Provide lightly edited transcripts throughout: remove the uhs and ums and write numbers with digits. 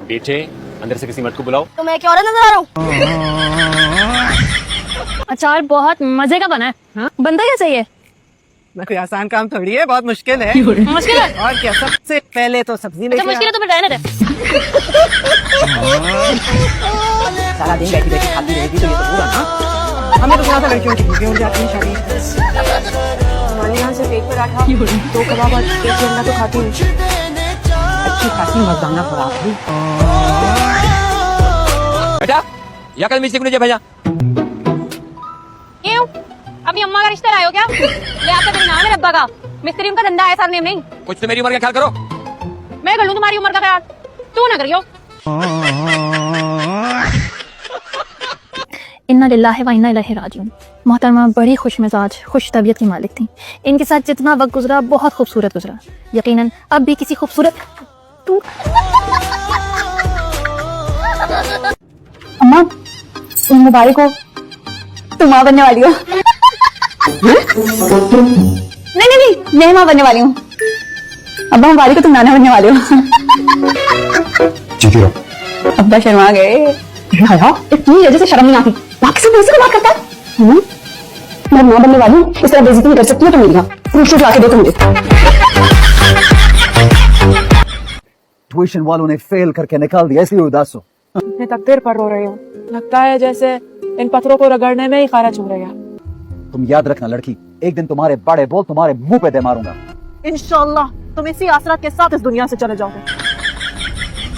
बेटे अंदर से किसी मर्द को बुलाओ। तो मैं क्या औरत नजर आ रहा हूँ? अचार बहुत मजे का बना है। हाँ? बनता क्या चाहिए? कोई आसान काम थोड़ी है, बहुत मुश्किल है। मुश्किल है? और क्या, सबसे पहले तो सब्जी अच्छा मुश्किल है तो फिर रहने दे। सारा दिन बैठी बैठी खाती रहेगी तो ये तो होगा ना। हमें तो थोड़ा सा लड़कियों की भूखें उड़ जाती है शादी। हमारे यहाँ से पेट पर रखा 2 कबाब और 1 अंडा तो खाती हूँ। अच्छी खासी मर्दाना खुराक भी। बेटा या कल मिस्त्री को ले भेजा। क्यों? अभी अम्मा का रिश्ता लाए हो क्या? ले आपका दिन नाम है अब्बा का। मिस्त्री उनका धंधा है, साथ नेम नहीं। कुछ तो मेरी उम्र का ख्याल करो। मैं कर लूँ तुम्हारी उम्र का ख्याल, तू ना करियो। इन्ना लिल्लाहि व इन्ना इलैहि राजिऊन। मोहतरमा बड़ी खुश मिजाज खुश तबीयत की मालिक थी। इनके साथ जितना वक्त गुजरा बहुत खूबसूरत गुजरा। यकीनन अब भी किसी खूबसूरत तू अम्मा इन मुबारक को तुम माँ बनने वाली हो। नहीं, मैं माँ बनने वाली हूँ। अब्बा मुबारक को तुम नाना बनने वाले हो। जीती रहो। अब्बा शर्मा गए। इतनी वजह से शर्म नहीं आती। बाकी सब ऐसे बात करता है। मैं माँ बनने वाली हूँ, इस तरह बेइज्जती नहीं कर सकती हो तुम मेरी। प्रूफ लाके दो तुम मुझे। ट्यूशन वालों ने फेल करके निकाल दिया, इसलिए उदास हो। मैं तकदीर पर रो रही हूँ। लगता है जैसे इन पत्थरों को रगड़ने में ही खारा छू रहेगा। तुम याद रखना लड़की, एक दिन तुम्हारे बड़े बोल तुम्हारे मुंह पे दे मारूंगा। इंशाल्लाह तुम इसी आसरात के साथ इस दुनिया से चले जाओगे।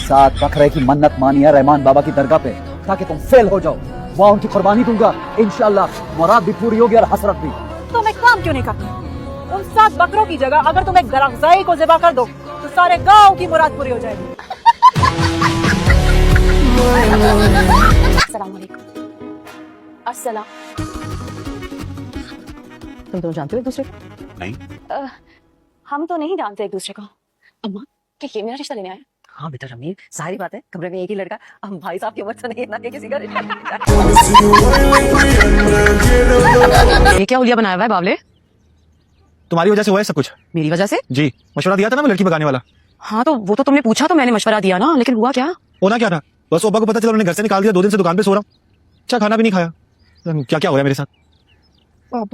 7 बकरे की मन्नत मानिया रहमान बाबा की दरगाह पे, ताकि तुम फेल हो जाओ। वहाँ उनकी कुर्बानी दूंगा, इंशाल्लाह मुराद भी पूरी होगी और हसरत भी। तुम एक काम क्यों नहीं करते? उन 7 बकरों की जगह अगर तुम एक गरगज़ाई को ज़िबा कर दो तो सारे गांव की मुराद पूरी हो जाएगी। अस्सलाम वालेकुम। अस्सलाम। तुम दोनों जानते हो एक दूसरे को? नहीं हम तो नहीं जानते एक दूसरे को। अम्मा क्या ये मेरा रिश्ता लेने आया? हाँ बेटा रमीर, सारी बात है। कमरे में एक ही लड़का, हम भाई साहब की उम्र से नहीं है ना कि किसी का रिश्ता। ये क्या उलिया बनाया हुआ है बावले? तुम्हारी वजह से हुआ है सब कुछ। मेरी वजह से? जी, मशवरा दिया था ना मैं लड़की भगाने वाला। हाँ तो वो तो तुमने पूछा तो मैंने मशवरा दिया ना, लेकिन हुआ क्या? होना क्या था, बस ओबा को पता चला, उन्होंने घर से निकाल दिया। 2 दिन से दुकान पे सो रहा हूँ, अच्छा खाना भी नहीं खाया। क्या क्या हो रहा है मेरे साथ?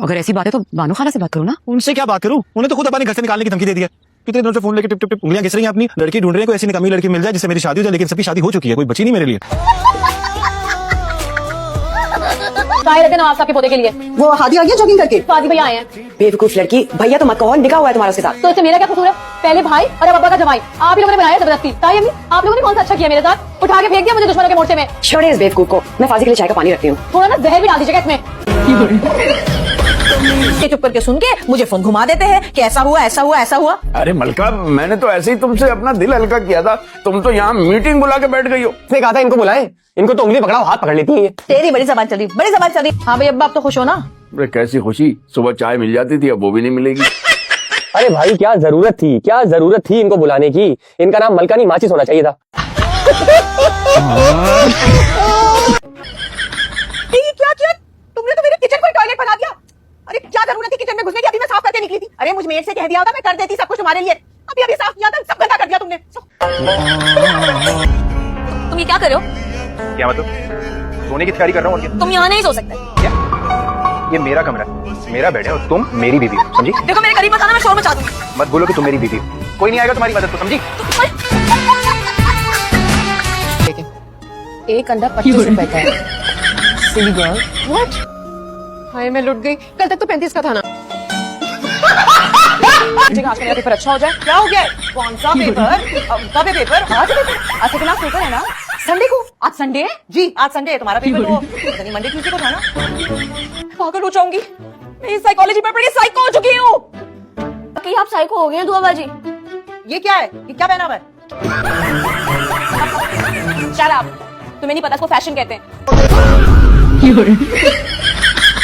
अगर ऐसी बात है तो बानो खाला से बात करो ना। उनसे क्या बात करूँ, उन्हें तो खुद अपने घर से निकालने की धमकी दे दी है। कितने दिनों से फोन लेके टिप टिप टिप उंगलियां घिस रही हैं अपनी। लड़की ढूंढ रहे हैं, कोई ऐसी निकम्मी लड़की मिल जाए जिससे मेरी शादी हो जाए, लेकिन सबकी शादी हो चुकी है, कोई बची नहीं मेरे लिए। नवाब साहब के पोते के लिए वो हादी आ गया जॉगिंग करके। फादी भैया आए हैं। बेवकूफ लड़की, भैया तो मत कहो, निकाह हुआ है तुम्हारा उसके साथ। तो इससे मेरा क्या कसूर है? पहले भाई और अब अब्बा का जमाई। आप ही लोगों ने बनाया जबरदस्ती। ताई अम्मी आप लोगों ने कौन सा अच्छा किया मेरे साथ? उठा के फेंक दिया मुझे दुश्मनों के मोर्चे में। छोड़े इस बेवकूफ को, मैं फाजी के लिए चाय का पानी रखती हूँ। थोड़ा ना जहर भी डाल दीजिएगा इसमें। ये चुप करके सुन के मुझे फोन घुमा देते हैं कि ऐसा हुआ ऐसा हुआ ऐसा हुआ। अरे मलका, मैंने तो ऐसे ही तुमसे अपना दिल हल्का किया था, तुम तो यहाँ मीटिंग बुला के बैठ गई हो। उसने कहा था इनको बुलाएं, इनको तो उंगली पकड़ाओ, हाथ पकड़ लेती है। तेरी बड़ी जबान चल रही, बड़ी जबान चल रही। हाँ भाई अब्बा आप तो खुश हो ना? अरे कैसी खुशी, सुबह चाय मिल जाती थी, अब वो भी नहीं मिलेगी। अरे भाई क्या जरूरत थी, क्या जरूरत थी इनको बुलाने की? इनका नाम मलका नहीं माचिस होना चाहिए था। क्या किया तुमने? तो मेरे किचन को टॉयलेट बना दिया। अरे क्या जरूरत थी किचन में घुसने की? अभी मैं साफ करके निकली थी। अरे मुझ मेड से कह दिया होता, मैं कर देती सब कुछ तुम्हारे लिए। अभी साफ किया था, सब गंदा कर दिया तुमने। तुम ये क्या कर रहे हो? क्या मतलब? सोने की तैयारी कर रहा हूँ। तुम यहाँ नहीं सो सकते। क्या? ये मेरा कमरा है, मेरा बेड है और तुम मेरी बीवी हो, समझी? देखो मेरे करीब मत आना, मैं शोर मचा दूंगी। मत बोलो कि तुम मेरी बीवी हो, कोई नहीं आएगा तुम्हारी मदद को, समझी? एक अंडा 25 रुपए का है। Silly girl. व्हाट? हाय मैं लुट गई। कल तक तो 35 का था ना। आज का मेरा पेपर अच्छा हो जाए। क्या हो गया? कौन सा पेपर? कब है पेपर? आज पेपर। आज क्लास पेपर है ना? संडे को। आज संडे है? जी आज संडे है। तुम्हारा पेपर तो मंडे ट्यूसडे को था ना? पागल हो जाऊंगी मैं, साइकोलॉजी में बड़ी साइको हो चुकी हूँ। कि आप साइको हो गए दुआ बाजी। ये क्या है? ये क्या पहना हुआ है? शट अप, तुम्हें नहीं पता इसको फैशन कहते हैं।